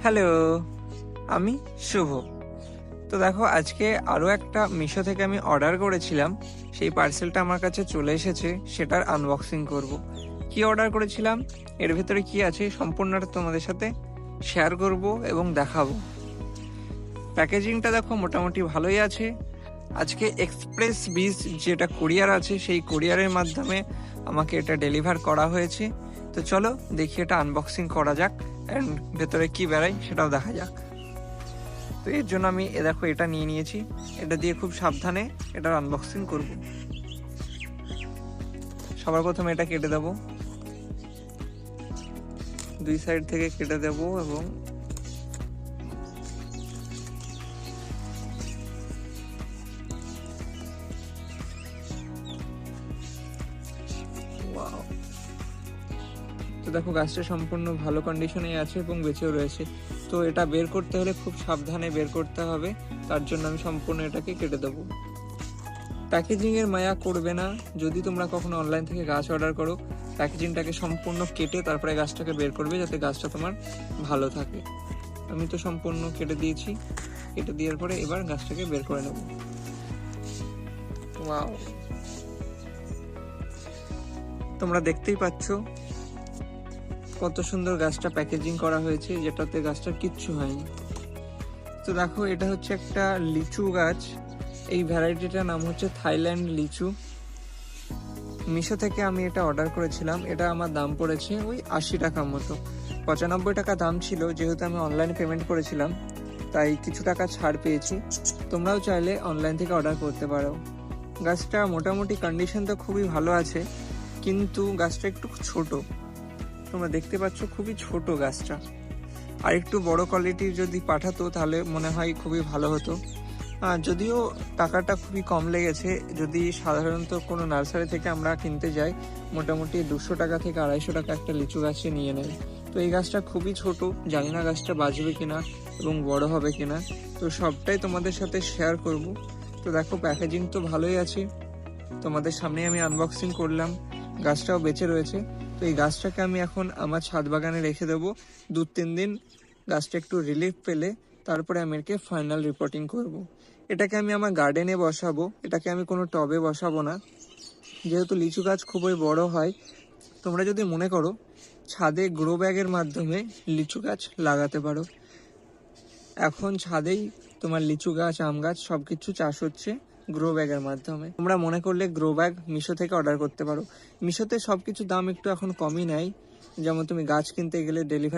Hello, আমি শুভ। তো দেখো, আজকে আরও একটা মিশো থেকে আমি অর্ডার করেছিলাম, সেই পার্সেলটা আমার কাছে চলে এসেছে, সেটার আনবক্সিং করব। কি অর্ডার করেছিলাম, এর ভেতরে কি আছে, সম্পূর্ণটা তোমাদের সাথে শেয়ার করব এবং দেখাবো। প্যাকেজিংটা দেখো মোটামুটি ভালোই আছে। আজকে এক্সপ্রেস বিস যেটা কুরিয়ার আছে, সেই কুরিয়ারের মাধ্যমে আমাকে এটা ডেলিভার করা হয়েছে। তো চলো দেখি এটা আনবক্সিং করা যাক, অ্যান্ড ভেতরে কি বেরাই সেটাও দেখা যাক। তো এর জন্য আমি দেখো এটা নিয়ে নিয়েছি, এটা দিয়ে খুব সাবধানে এটার আনবক্সিং করব। সবার প্রথমে এটা কেটে দেব, দুই সাইড থেকে কেটে দেব এবং তো দেখো গাছটা সম্পূর্ণ ভালো কন্ডিশনে আছে এবং বেঁচেও রয়েছে। তো এটা বের করতে হলে খুব সাবধানে বের করতে হবে, তার জন্য আমি সম্পূর্ণ এটাকে কেটে দেবো। প্যাকেজিংয়ের মায়া করবে না, যদি তোমরা কখনো অনলাইন থেকে গাছ অর্ডার করো, প্যাকেজিংটাকে সম্পূর্ণ কেটে তারপরে গাছটাকে বের করবে, যাতে গাছটা তোমার ভালো থাকে। আমি তো সম্পূর্ণ কেটে দিয়েছি, কেটে দেওয়ার পরে এবার গাছটাকে বের করে নেব। ওয়াও, তোমরা দেখতেই পাচ্ছ কত সুন্দর গাছটা প্যাকেজিং করা হয়েছে, যেটাতে গাছটার কিচ্ছু হয়নি। তো দেখো, এটা হচ্ছে একটা লিচু গাছ। এই ভ্যারাইটিটার নাম হচ্ছে থাইল্যান্ড লিচু। মিশো থেকে আমি এটা অর্ডার করেছিলাম, এটা আমার দাম পড়েছে ওই 80 টাকা মতো। 95 টাকা দাম ছিল, যেহেতু আমি অনলাইন পেমেন্ট করেছিলাম তাই কিছু টাকা ছাড় পেয়েছি। তোমরাও চাইলে অনলাইন থেকে অর্ডার করতে পারো। গাছটা মোটামুটি কন্ডিশন তো খুবই ভালো আছে, কিন্তু গাছটা একটু ছোট। তোমরা দেখতে পাচ্ছ খুবই ছোট গাছটা। আর একটু বড় কোয়ালিটির যদি পাঠাতো তাহলে মনে হয় খুবই ভালো হতো। যদিও টাকাটা খুবই কম লেগেছে, যদি সাধারণত কোনো নার্সারি থেকে আমরা কিনতে যাই মোটামুটি 200 টাকা থেকে 250 টাকা একটা লিচু গাছে নিয়ে নেয়। তো এই গাছটা খুবই ছোট, জানি না গাছটা বাঁচবে কিনা এবং বড় হবে কিনা, তো সবটাই তোমাদের সাথে শেয়ার করব। তো দেখো, প্যাকেজিং তো ভালোই আছে, তোমাদের সামনে আমি আনবক্সিং করলাম, গাছটাও বেঁচে রয়েছে। তো এই গাছটাকে আমি এখন আমার ছাদ বাগানে রেখে দেবো 2-3 দিন, গাছটা একটু রিলিফ পেলে তারপরে আমি একে ফাইনাল রিপোর্টিং করব। এটাকে আমি আমার গার্ডেনে বসাবো, এটাকে আমি কোনো টবে বসাবো না, যেহেতু লিচু গাছ খুবই বড় হয়। তোমরা যদি মনে করো ছাদে গ্রো ব্যাগের মাধ্যমে লিচু গাছ লাগাতে পারো। এখন ছাদেই তোমার লিচু গাছ, আম গাছ সবকিছু চাষ হচ্ছে গ্রো ব্যাগের মাধ্যমে। তোমরা মনে করলে গ্রো ব্যাগ মিশো থেকে অর্ডার করতে পারো। মিশোতে সবকিছু দাম একটু এখন কমই নেয়, যেমন তুমি গাছ কিনতে গেলে ডেলিভারি